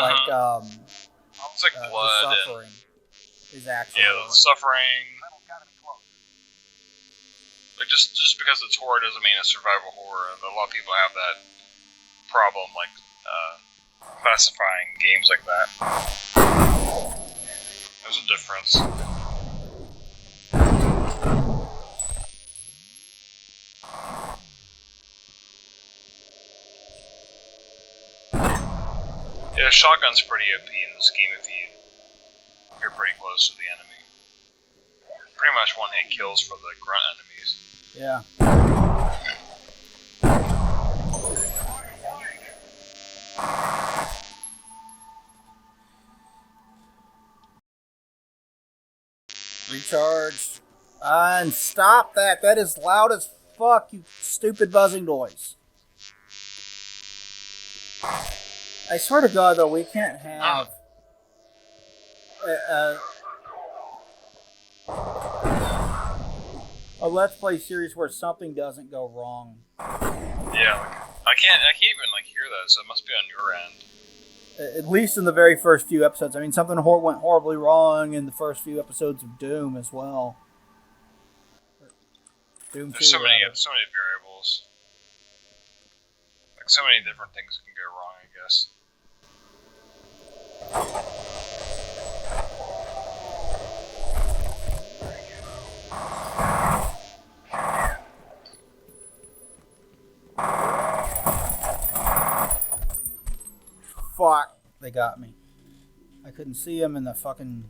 like it's like blood the suffering is actually the suffering. Like just because it's horror doesn't mean it's survival horror. A lot of people have that problem, like classifying games like that. There's a difference. Yeah, shotgun's pretty OP in this game if you're pretty close to the enemy. Pretty much one-hit kills for the grunt enemies. Yeah. Recharge. And stop that. That is loud as fuck, you stupid buzzing noise. I swear to God, though, we can't have a Let's Play series where something doesn't go wrong. Yeah, I can't even hear that, so it must be on your end. At least in the very first few episodes. I mean, something went horribly wrong in the first few episodes of Doom as well. Doom 2, There's so many variables. Like, so many different things can go wrong, I guess. Fuck. They got me. I couldn't see him in the fucking...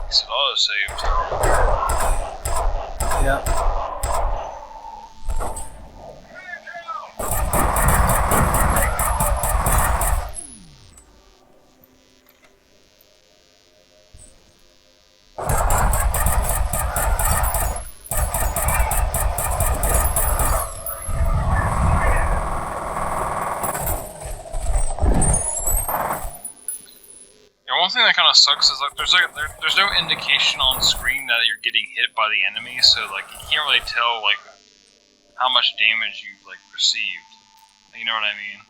It's auto-saved. Yeah. One thing that kind of sucks is like there's no indication on screen that you're getting hit by the enemy, so like you can't really tell like how much damage you've like received. You know what I mean?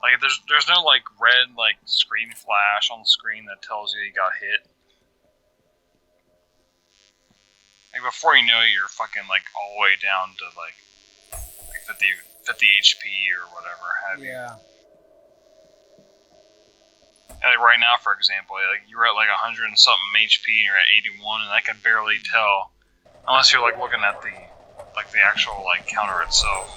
Like there's no like red like screen flash on the screen that tells you got hit. Like before you know it, you're fucking like all the way down to like 50 HP or whatever have you. Yeah. Like right now, for example, like you're at like 100 and something HP and you're at 81, and I can barely tell unless you're like looking at the actual like counter itself.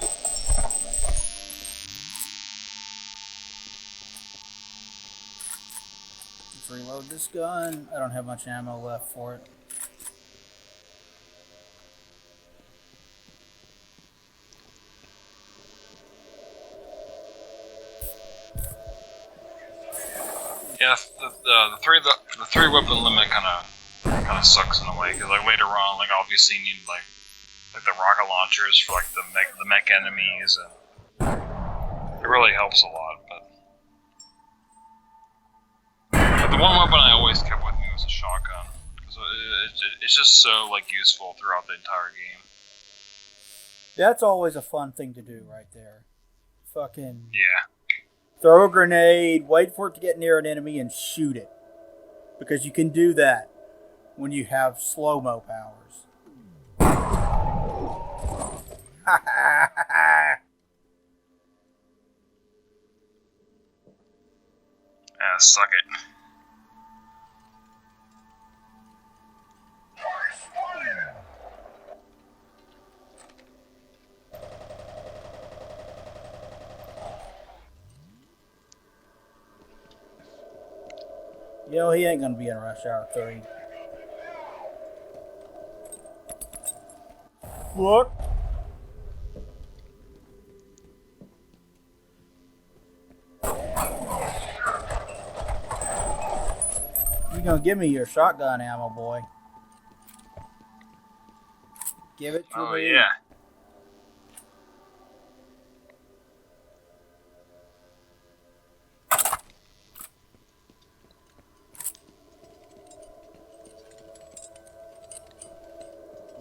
Let's reload this gun. I don't have much ammo left for it. Yeah, the three weapon limit kind of sucks in a way because like later on, like obviously you need like the rocket launchers for like the mech enemies, and it really helps a lot. But the one weapon I always kept with me was a shotgun because it's just so like useful throughout the entire game. That's always a fun thing to do right there. Fucking yeah. Throw a grenade, wait for it to get near an enemy, and shoot it. Because you can do that when you have slow-mo powers. Suck it. You know, he ain't gonna be in Rush Hour 3. Look. You gonna give me your shotgun ammo, boy. Give it to me. Oh, yeah.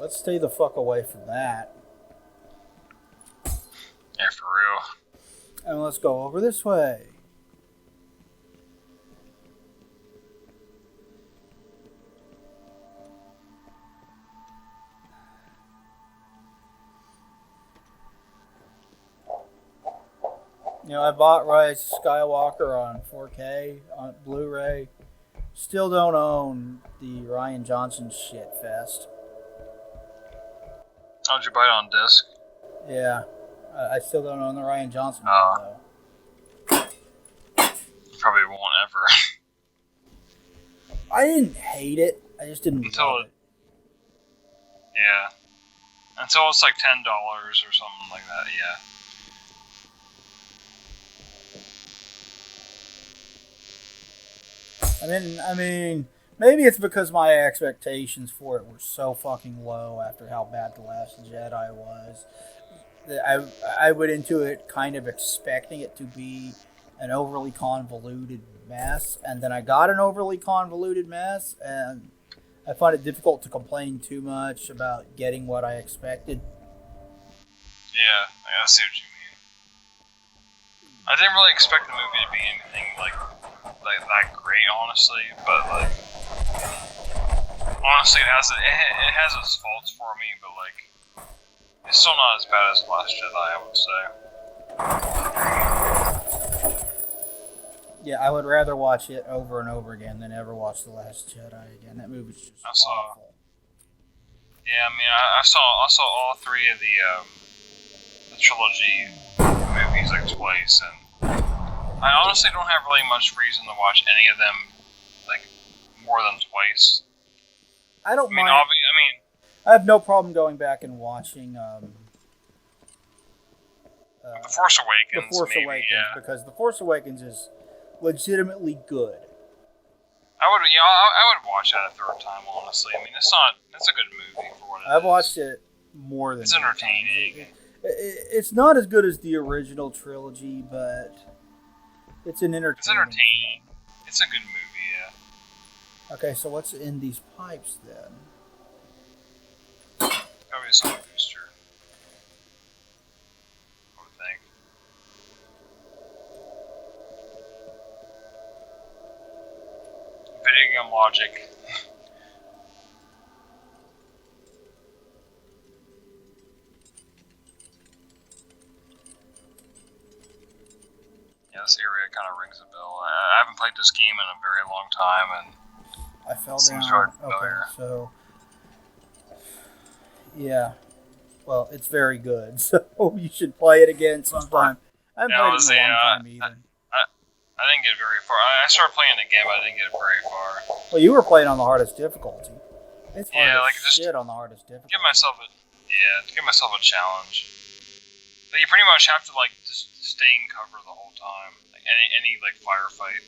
let's stay the fuck away from that. Yeah, for real. And let's go over this way. You know, I bought Rise of Skywalker on 4K on Blu-ray. Still don't own the Ryan Johnson shit fest. How'd you buy it on disc? Yeah, I still don't own the Ryan Johnson one, though. Probably won't ever. I didn't hate it. I just didn't love it. Yeah. Until it's like $10 or something like that, yeah. I mean, maybe it's because my expectations for it were so fucking low after how bad The Last Jedi was. That I went into it kind of expecting it to be an overly convoluted mess, and then I got an overly convoluted mess, and I find it difficult to complain too much about getting what I expected. Yeah, I see what you mean. I didn't really expect the movie to be anything like that great, honestly, but like honestly, it has its faults for me, but like it's still not as bad as The Last Jedi, I would say. Yeah, I would rather watch it over and over again than ever watch The Last Jedi again. That movie's just awful. Yeah, I mean, I saw all three of the trilogy movies like twice, and I honestly don't have really much reason to watch any of them like more than twice. I don't mind. I have no problem going back and watching The Force Awakens. Yeah. Because The Force Awakens is legitimately good. I would watch that a third time, honestly. I mean, it's a good movie for what it is. I've watched it more than. It's entertaining. It's not as good as the original trilogy, but it's an entertaining. It's entertaining. It's a good movie, yeah. Okay, so what's in these pipes then? Probably some booster. I would think. Video game logic. Yeah, this area kind of rings a bell. I haven't played this game in a very long time, and I fell seems down. very familiar. Okay, so yeah, well, it's very good. So you should play it again sometime. I haven't played it in a long time either. I didn't get very far. I started playing it again, but I didn't get very far. Well, you were playing on the hardest difficulty. It's hard just shit on the hardest difficulty. Give myself a challenge. But you pretty much have to like just stay in cover the whole time, like any like firefight.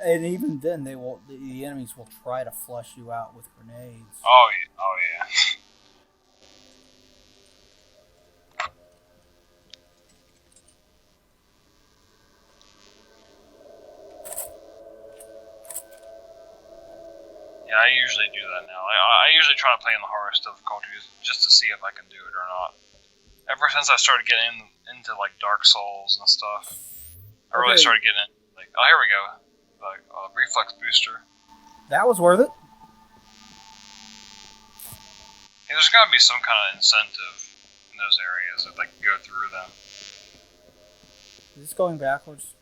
And even then, the enemies will try to flush you out with grenades. Oh yeah. Yeah, I usually do that now. I usually try to play in the hardest difficulties just to see if I can do it or not. Ever since I started getting into like Dark Souls and stuff, I really started getting like, oh, here we go, like reflex booster. That was worth it. Yeah, there's got to be some kind of incentive in those areas if I can go through them. Is this going backwards?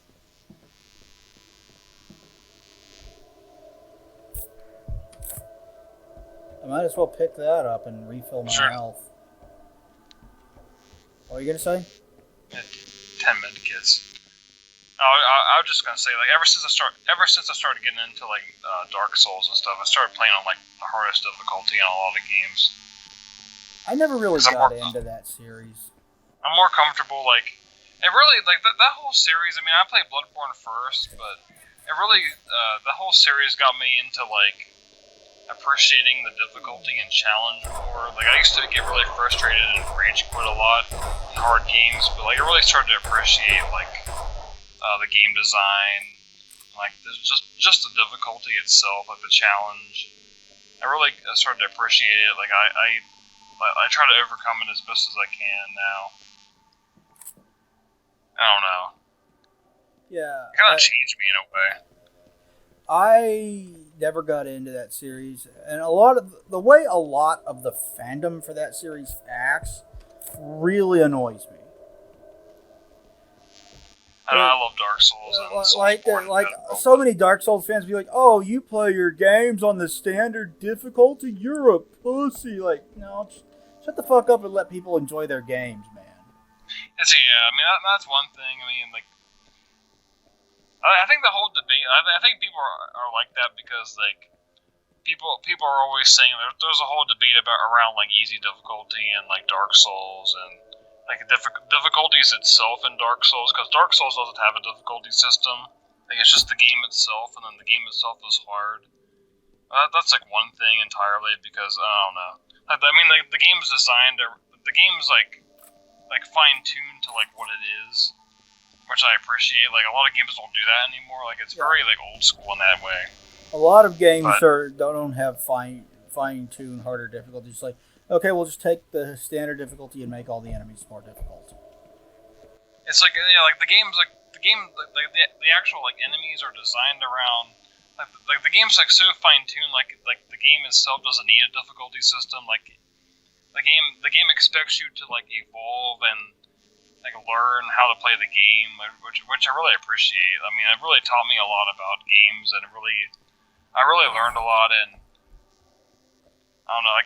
I might as well pick that up and refill my health. What are you gonna say? 10 medkits. I was just gonna say, like, ever since I started getting into like Dark Souls and stuff, I started playing on like the hardest difficulty in a lot of games. I never really got into that series. I'm more comfortable, like, it really like that whole series. I mean, I played Bloodborne first, but it really the whole series got me into like appreciating the difficulty and challenge more. Like, I used to get really frustrated and rage quit a lot in hard games, but like I really started to appreciate like the game design, like just the difficulty itself, like the challenge. I really started to appreciate it. Like I try to overcome it as best as I can now. I don't know. Yeah. It kind of changed me in a way. I never got into that series, and a lot of the fandom for that series acts really annoys me. I love Dark Souls and like so many Dark Souls fans be like, "Oh, you play your games on the standard difficulty? You're a pussy!" Like, no, shut the fuck up and let people enjoy their games, man. I mean that's one thing. I mean, like, I think the whole debate. I think people are like that because like people are always saying there's a whole debate around like easy difficulty and like Dark Souls and like difficulties itself in Dark Souls, because Dark Souls doesn't have a difficulty system. Like it's just the game itself, and then the game itself is hard. That's like one thing entirely, because I don't know. I mean, like the game's designed to, the game's like fine tuned to like what it is, which I appreciate. Like a lot of games don't do that anymore. Like it's very like old school in that way. A lot of games don't have fine tuned harder difficulties. Like, okay, we'll just take the standard difficulty and make all the enemies more difficult. It's like like the actual like enemies are designed around like the game's like so fine tuned. Like the game itself doesn't need a difficulty system. Like the game expects you to like evolve and like learn how to play the game, which I really appreciate. I mean, it really taught me a lot about games, and I really learned a lot, and I don't know.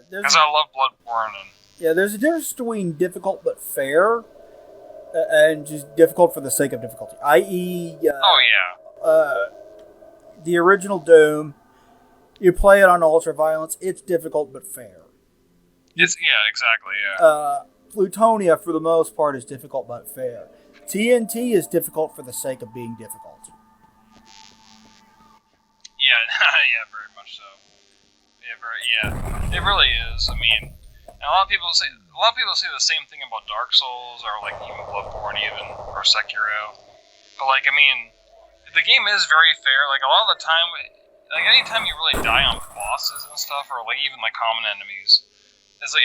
Because I love Bloodborne. Yeah, there's a difference between difficult but fair and just difficult for the sake of difficulty. I.e., the original Doom, you play it on Ultra Violence, it's difficult but fair. Exactly, yeah. Plutonia, for the most part, is difficult but fair. TNT is difficult for the sake of being difficult. Yeah, very much so. It really is. I mean, and a lot of people say the same thing about Dark Souls or like even Bloodborne, or Sekiro. But like, I mean, the game is very fair. Like a lot of the time, like anytime you really die on bosses and stuff, or like even like common enemies, is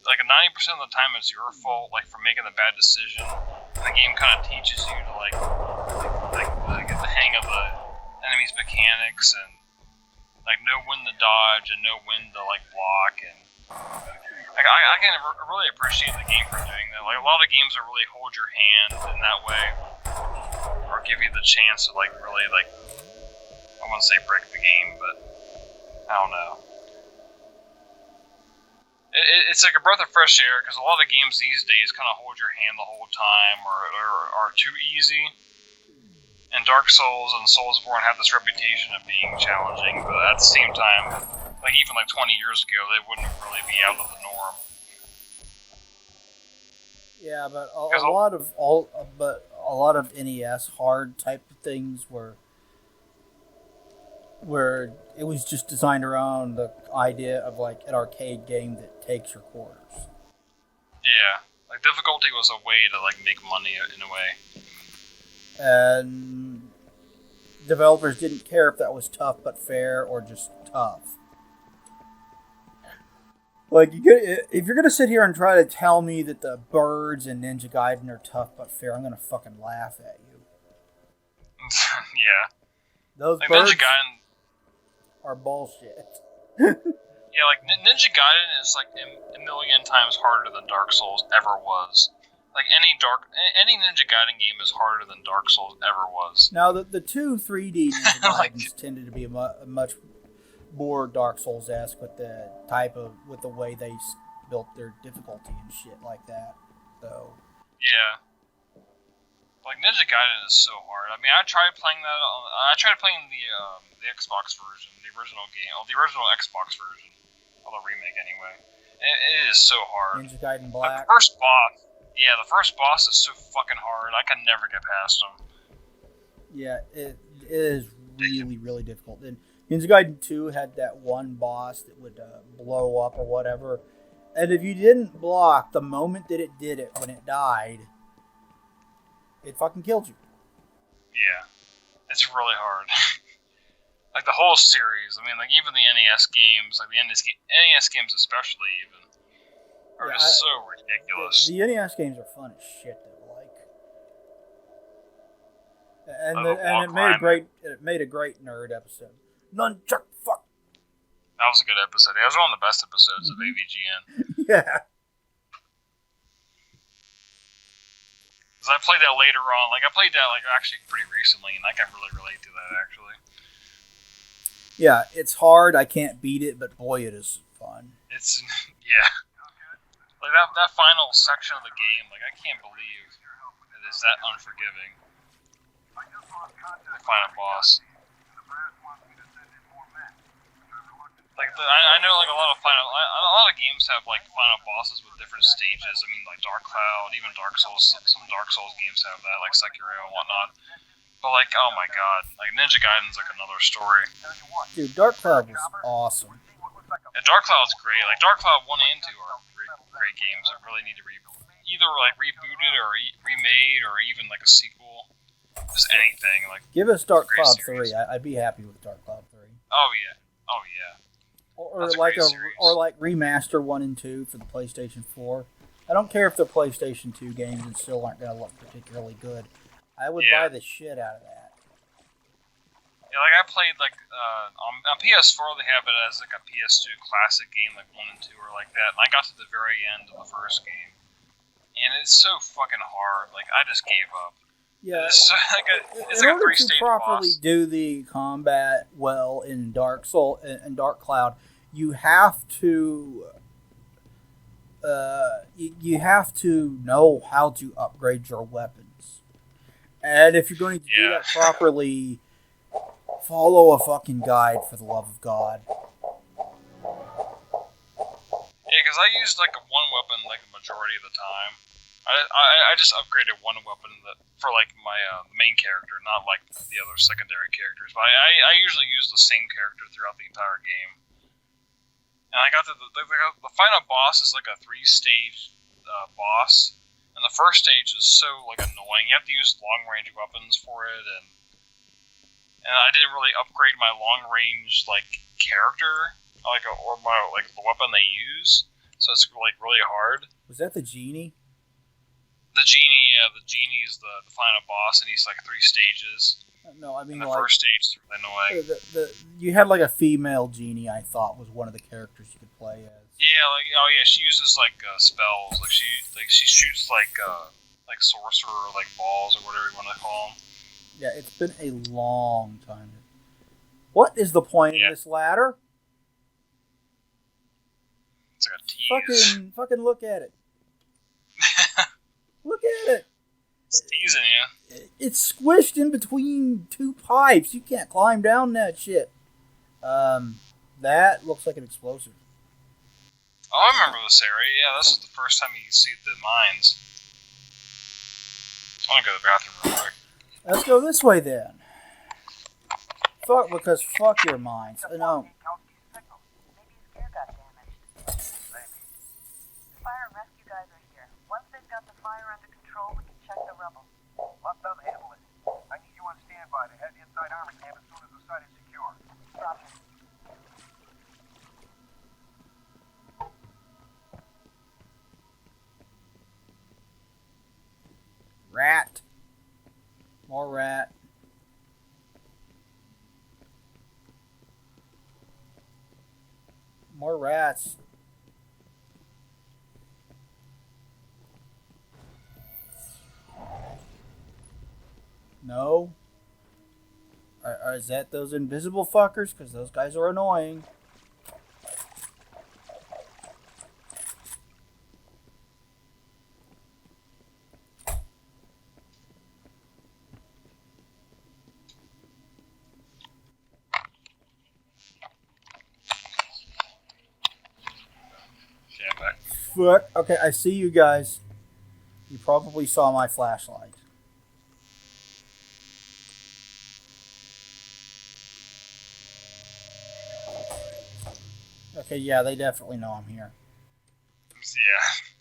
like 90% of the time it's your fault, like for making a bad decision. And the game kind of teaches you to like get the hang of the enemy's mechanics and like know when to dodge and know when to like block, and like I can really appreciate the game for doing that. Like a lot of games that really hold your hand in that way, or give you the chance to like really like, I wouldn't say break the game, but I don't know. It's like a breath of fresh air, because a lot of games these days kind of hold your hand the whole time, or are too easy. And Dark Souls and Soulsborne have this reputation of being challenging, but at the same time, like even like 20 years ago, they wouldn't really be out of the norm. Yeah, but a lot of NES hard type of things where it was just designed around the idea of like an arcade game that takes your quarters. Yeah, like difficulty was a way to like make money in a way. And developers didn't care if that was tough but fair or just tough. Like, if you're gonna sit here and try to tell me that the birds in Ninja Gaiden are tough but fair, I'm gonna fucking laugh at you. Yeah. Those like birds Ninja Gaiden are bullshit. Yeah, like Ninja Gaiden is like a million times harder than Dark Souls ever was. Like any Ninja Gaiden game is harder than Dark Souls ever was. Now the two 3D Ninja Gaidens tended to be much more Dark Souls-esque with the way they built their difficulty and shit like that. So yeah, like Ninja Gaiden is so hard. I mean, I tried playing the Xbox version, the original game, the original Xbox version, or the remake anyway. It is so hard. Ninja Gaiden Black. Like the first boss. Yeah, the first boss is so fucking hard. I can never get past him. Yeah, it is really, really difficult. And Ninja Gaiden 2 had that one boss that would blow up or whatever. And if you didn't block the moment that it did it, when it died, it fucking killed you. Yeah, it's really hard. Like the whole series. I mean, like even the NES games, like the NES games especially, even are just so ridiculous. The NES games are fun as shit though. Like, and it made a great nerd episode. Nunchuck fuck. That was a good episode. It was one of the best episodes of AVGN. Yeah. Because I played that later on. Like I played that like actually pretty recently, and I can really relate to that actually. Yeah, it's hard. I can't beat it, but boy, it is fun. It's yeah. Like that final section of the game, like I can't believe it is that unforgiving. The final boss. Like I know like a lot of games have like final bosses with different stages. I mean like Dark Cloud, even Dark Souls. Some Dark Souls games have that, like Sekiro and whatnot. But like, oh my god, like Ninja Gaiden's like another story. Dude, Dark Cloud was awesome. And Dark Cloud's great. Like Dark Cloud 1 and 2 are great games that really need to either like rebooted or remade or even like a sequel. Just anything. Like give us Dark Cloud 3. I'd be happy with Dark Cloud 3. Oh yeah. Oh yeah. Or like remaster 1 and 2 for the PlayStation 4. I don't care if they're PlayStation 2 games and still aren't going to look particularly good. I would buy the shit out of that. Yeah, like I played like on PS4 they have it as like a PS2 classic game like 1 and 2 or like that. And I got to the very end of the first game, and it's so fucking hard. Like I just gave up. Yeah, it's like a 3-stage boss. To properly boss. do the combat well in Dark Cloud, you have to know how to upgrade your weapons, and if you're going to do that properly, follow a fucking guide for the love of God. Yeah, because I used like one weapon like the majority of the time. I just upgraded one weapon for like my main character, not like the other secondary characters. But I usually use the same character throughout the entire game. And I got to the final boss is like a 3-stage boss, and the first stage is so like annoying. You have to use long range weapons for it, and I didn't really upgrade my long range like character, or my like the weapon they use. So it's like really hard. Was that the genie? The genie is the final boss, and he's like 3 stages. No, I mean the first stage is really annoying. You had like a female genie. I thought was one of the characters you could play as. Yeah, she uses like spells. Like she shoots like sorcerer like balls or whatever you want to call them. Yeah, it's been a long time. What is the point of this ladder? It's like a tease. Fucking look at it. Look at it. It's teasing you. It's squished in between 2 pipes. You can't climb down that shit. That looks like an explosive. Oh, I remember this area. Yeah, this is the first time you see the mines. I want to go to the bathroom real quick. Let's go this way then. Fuck your mines. No. Rat. More rat. More rats. No. Is that those invisible fuckers? Because those guys are annoying. Fuck. Okay, I see you guys. You probably saw my flashlight. Okay, yeah, they definitely know I'm here. Yeah.